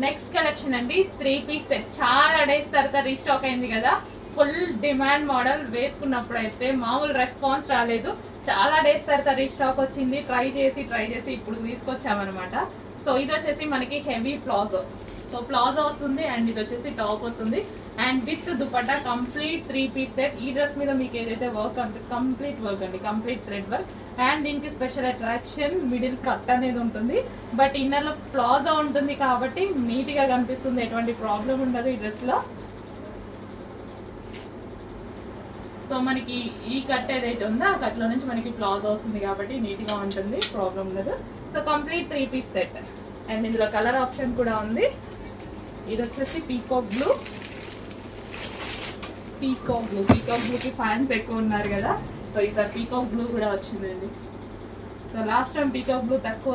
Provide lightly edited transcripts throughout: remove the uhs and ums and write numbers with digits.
Next collection అండి 3 piece set. చాలా days తర్వాత రీస్టాక్ అయింది కదా, ఫుల్ డిమాండ్ మోడల్. వేసుకున్నప్పుడు అయితే మామూలు రెస్పాన్స్ రాలేదు. చాలా డేస్ తర్వాత రీస్టాక్ వచ్చింది. ట్రై చేసి ఇప్పుడు తీసుకొచ్చామన్నమాట. సో ఇది వచ్చేసి మనకి హెవీ ప్లాజో. సో ప్లాజో వస్తుంది అండ్ ఇది వచ్చేసి టాప్ వస్తుంది and with dupatta. Complete 3 piece set. ఈ డ్రెస్ మీద మీకు ఏదైతే వర్క్ అనిపిస్తుంది కంప్లీట్ వర్క్ అండి, కంప్లీట్ థ్రెడ్ వర్క్. అండ్ దీనికి స్పెషల్ అట్రాక్షన్ మిడిల్ కట్ అనేది ఉంటుంది. బట్ ఇన్నర్లో ప్లాజో ఉంటుంది కాబట్టి నీట్గా కనిపిస్తుంది, ఎటువంటి ప్రాబ్లం ఉండదు ఈ డ్రెస్లో. సో మనకి ఈ కట్ ఏదైతే ఉందో ఆ కట్లో నుంచి మనకి ప్లాజో వస్తుంది కాబట్టి నీట్గా ఉంటుంది, ప్రాబ్లం ఉండదు. So complete 3 piece set. And ఇందులో కలర్ ఆప్షన్ కూడా ఉంది. ఇది వచ్చేసి పీకాక్ బ్లూ. పీకాక్ బ్లూకి ఫ్యాన్స్ ఎక్కువ ఉన్నారు కదా, సో ఈసారి పీకాక్ బ్లూ కూడా వచ్చిందండి. So last time peacock blue తక్కువ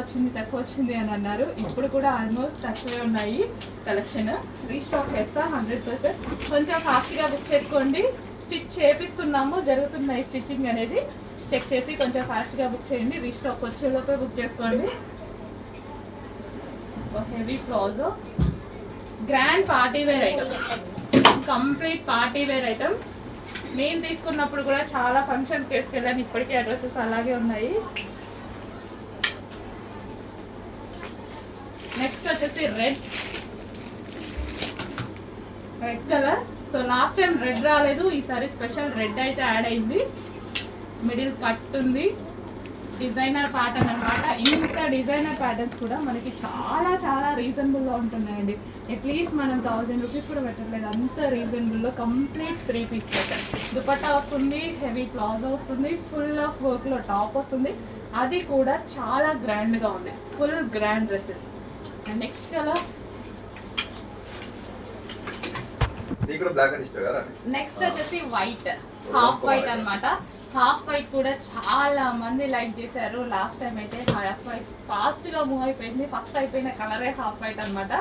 వచ్చింది అని అన్నారు. ఇప్పుడు కూడా ఆల్మోస్ట్ తక్కువే ఉన్నాయి కలెక్షన్. రీస్టాక్ చేస్తా 100%. కొంచెం ఫాస్ట్గా బుక్ చేసుకోండి. స్టిచ్ చేపిస్తున్నాము, జరుగుతున్నాయి స్టిచ్చింగ్ అనేది. చెక్ చేసి కొంచెం ఫాస్ట్గా బుక్ చేయండి. రీస్టాక్ వచ్చేలోపే బుక్ చేసుకోండి. So heavy palazzo, grand party wear item, complete party wear item. నేను తీసుకున్నప్పుడు కూడా చాలా ఫంక్షన్స్ తీసుకెళ్ళాను, ఇప్పటికీ ఆ డ్రెస్సెస్ అలాగే ఉన్నాయి. నెక్స్ట్ వచ్చేసి red colour. So last time red రాలేదు, ఈసారి స్పెషల్ రెడ్ అయితే యాడ్ అయింది. మిడిల్ కట్ ఉంది, డిజైనర్ ప్యాటర్న్ అనమాట. ఇంత డిజైనర్ ప్యాటర్న్స్ కూడా మనకి చాలా చాలా రీజనబుల్లో ఉంటున్నాయండి. అట్లీస్ట్ మనం 1000 రూపీస్ కూడా పెట్టలేదు, అంత రీజనబుల్లో. Complete 3 piece set. దుపట్టా వస్తుంది, హెవీ ప్లాజో వస్తుంది, ఫుల్ ఆఫ్ వర్క్లో టాప్ వస్తుంది. అది కూడా చాలా గ్రాండ్గా ఉంది, full grand dresses. And next colour, next వచ్చేసి వైట్, హాఫ్ వైట్ అనమాట. హాఫ్ వైట్ కూడా చాలా మంది లైక్ చేశారు. లాస్ట్ టైం అయితే హాఫ్ వైట్ ఫాస్ట్గా మూవ్ అయిపోయింది. ఫస్ట్ అయిపోయిన కలరే హాఫ్ వైట్ అనమాట.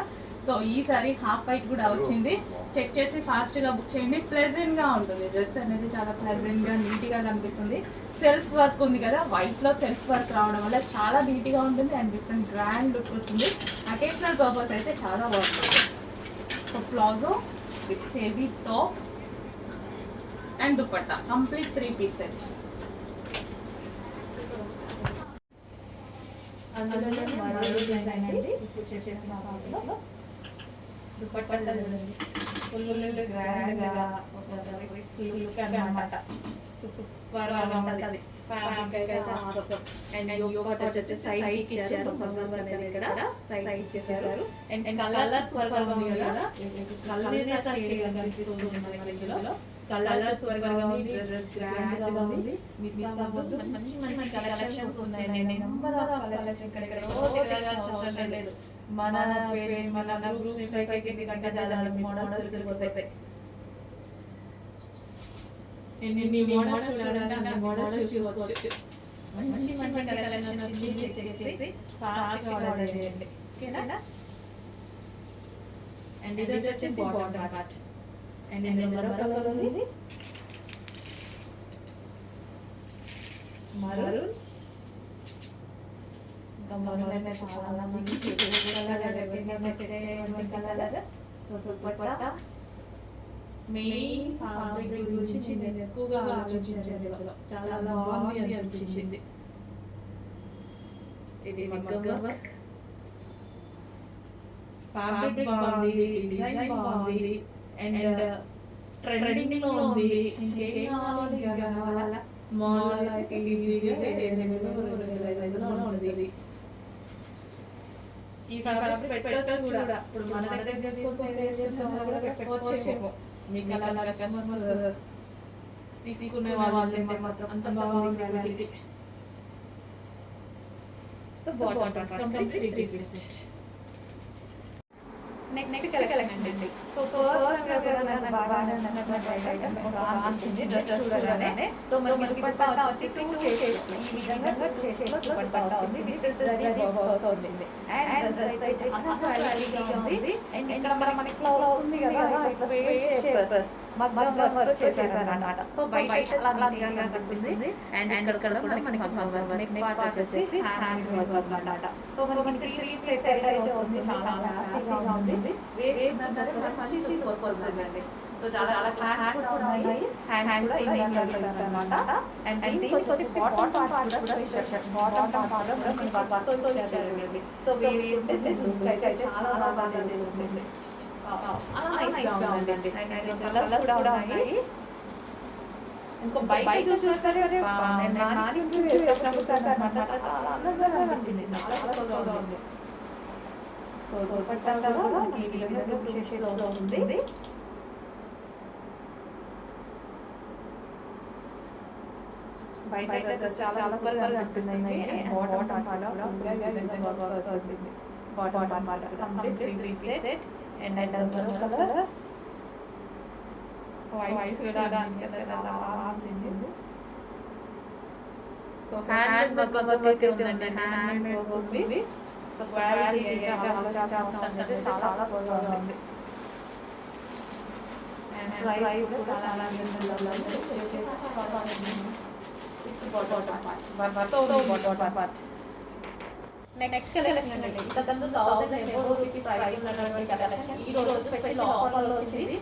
సో ఈసారి హాఫ్ వైట్ కూడా వచ్చింది. చెక్ చేసి ఫాస్ట్గా బుక్ చేయండి. ప్లెజెంట్గా ఉంటుంది డ్రెస్ అనేది, చాలా ప్లెజెంట్గా నీట్గా కనిపిస్తుంది. సెల్ఫ్ వర్క్ ఉంది కదా, వైట్లో సెల్ఫ్ వర్క్ రావడం వల్ల చాలా నీట్గా ఉంటుంది అండ్ డిఫరెంట్ గ్రాండ్ లుక్ వస్తుంది. అకేషనల్ పర్పస్ అయితే చాలా బాగుంటుంది. So palazzo with heavy top and dupatta, complete 3 piece set. Super ఉంటుంది. సైడ్ ఇచ్చారు, సైడ్ ఇచ్చేసారు. అండ్ కలర్స్ వర్క్ ఉంది కదా, కలర్స్ వర్క్ ఉంది, డ్రెస్ గ్రాండ్ గా ఉంది. మిస్ అవ్వద్దు, మంచి మంచి కలెక్షన్స్ ఉన్నాయి. నేను నంబర్ ఆఫ్ కలెక్షన్ ఇక్కడ అవసరం లేదు. మన గ్రూప్స్ పైకి దిగంటే చాలా మోడల్స్ తిరిగిపోతాయి. ఎన్ని మోడల్స్ చూడాలంటే అన్ని మోడల్స్ చూసుకోవచ్చు. మంచి మంచి కలెక్షన్ వచ్చి చెక్ చేసి ఫాస్ట్ గా ఆర్డర్ చేయండి, ఓకేనా? అండ్ ఇది వచ్చేసి బాటమ్ పార్ట్. అండ్ ఇందులో మరొక కలర్ ఉంది, మరూన్. ఇంకా మరూన్ చాలా మంది colour. So dupatta main fabric గురించి నేను ఎక్కువగా ఆలోచించాను, చాలా బాగుంది అనిపించింది. ఇది మగ్గం వర్క్, ఫ్యాబ్రిక్ బాగుంది, డిజైన్ బాగుంది అండ్ ట్రెండింగ్ లో ఉంది. ఇంకేం కావాలి, మాల్ ఈజీగా 2000 ఉంది. ఈ ఫ్యాబ్రిక్ పెట్టొచ్చు కూడా, ఇప్పుడు మన దగ్గర పెట్టుకోవచ్చు. మీకు అలా కస్టమర్స్ తీసుకునే వాళ్ళంటే మాత్రం అంత బాగుంది quality. So bottom complete 3 piece set. Next collection అండి. సో ఫస్ట్ నాకు బాగా నచ్చినటువంటి ఐటమ్ ఆన్చింది డ్రెస్ చూడగానే. సో మనకి దుపట్టా వచ్చేసి 2 షేడ్స్, ఈ విధంగా షేడ్స్ దుపట్టా వచ్చింది. విత్ జరీ వర్క్ వచ్చింది అండ్ డ్రెస్ అయితే చాలా క్వాలిటీగా ఉంది. అండ్ ఇక్కడ మనకి క్లాత్ ఉంది కదా, షేప్ మగ్గం వర్క్ చేశారన్నమాట. సో బయట చాలా నీట్గా కనిపిస్తుంది. అండ్ ఇక్కడ కూడా మనకి నెక్ పార్ట్ వచ్చేసి హ్యాండ్ వర్క్ అన్నమాట. సో మనకి 3 సెట్ అయితే వస్తుంది. చాలా క్లాసీగా ఉంది. వేసిన సరే మంచి లుక్ వస్తుందండి. సో చాలా హ్యాండ్స్ కూడా ఉన్నాయి. హ్యాండ్స్ కూడా ఇన్లైన్ ఇస్తారన్నమాట. అండ్ దీనికి వచ్చి బాటమ్ పార్ట్ కూడా స్పెషల్. బాటమ్ పార్ట్ కూడా మనకి వర్క్ చేశారండి. సో వేస్తే లుక్ అయితే చాలా బాగా తెలుస్తుంది. నైస్గా ఉందండి. అండ్ కలర్స్ కూడా ఉన్నాయి. ఇంకో బయట చూస్తే నాని వేసుకున్నప్పుడు చాలా అందంగా అనిపించింది. చాలా చక్కగా ఉంది. సో దుపట్టా కూడా మనకి ఈ విధంగా షేడ్స్లో ఉంది. బయట డ్రెస్సెస్ చాలా సూపర్గా కనిపిస్తున్నాయి. బాటమ్ పార్ట్ కూడా ఈ విధంగా వర్క్ వచ్చింది. Bottom part complete 3 set. And colour white కూడా చాలా బాగుంది. సో హ్యాండ్ వర్క్ అయితే ఉందండి. హ్యాండ్ మేడ్ వర్క్ ఉంది. సో క్వాలిటీ అయితే చాలా సూపర్గా ఉంది. అండ్ ప్రైస్ చాలా రీజనబుల్ ఉంది. బాటమ్ పార్ట్ నెక్స్ట్ కలెక్షన్ అండి. ఇంతకుముందు 1000 రూపీస్ ప్రైస్ ఉన్నటువంటి కలెక్షన్ ఈ రోజు స్పెషల్ ఆఫర్ లో వచ్చింది.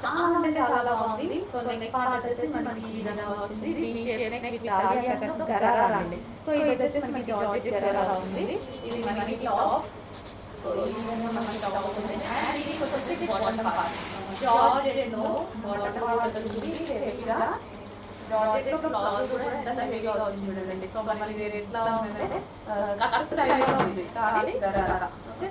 చాలా అంటే చాలా బాగుంది. సో నెక్ పార్ట్ వచ్చేసి మనకి ఈ విధంగా వచ్చింది. V shape neck with Alia cut gharara అండి. సో ఇది వచ్చేసి మనకి జార్జెట్ గరారా ఉంది. ఇది మనకి టాప్. సో ఈ విధంగా మనకి టాప్ వస్తుంది. అండ్ ఇది వచ్చేసి బాటమ్ పార్ట్. జార్జెట్ లో బాటమ్ పార్ట్ వచ్చేసి హెవీగా జార్జెట్ లో బ్లౌజ్ కూడా ఎంత హెవీగా వచ్చింది చూడండి. సో మనకి వేరే ఎట్లా ఉందంటే కట్ స్టైల్ ఉంది. కానీ గరారా ఓకే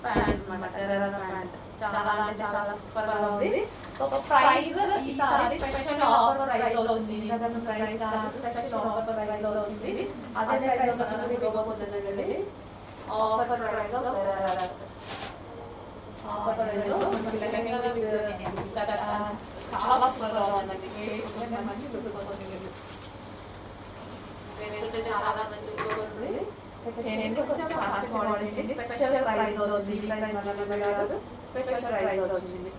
ప్యాంట్ అన్నమాట. గరారా ప్యాంట్ చాలా అంటే చాలా సూపర్ గా ఉంది. సో ప్రైస్ ఈసారి స్పెషల్ ఆఫర్ ప్రైస్ లో వచ్చింది. ఇంతకుముందు ప్రైస్ స్పెషల్ ఆఫర్ ప్రైస్ లో వచ్చింది. అదే ప్రైస్ లో మనకి ఇవ్వబోతుందండి. ఆఫర్ ప్రైస్ లో గరారా ఆఫర్ ప్రైస్ లో మనకి లెహంగా చాలా సూపర్గా ఉందండి. మంచి లుక్ వస్తుంది. నేనైతే చాలా మంచి లుక్ వస్తుంది. నేను కొంచెం ఫాస్ట్ మోడల్ స్పెషల్ ప్రైస్ లో వచ్చింది. స్పెషల్ ప్రైస్ లో వచ్చింది.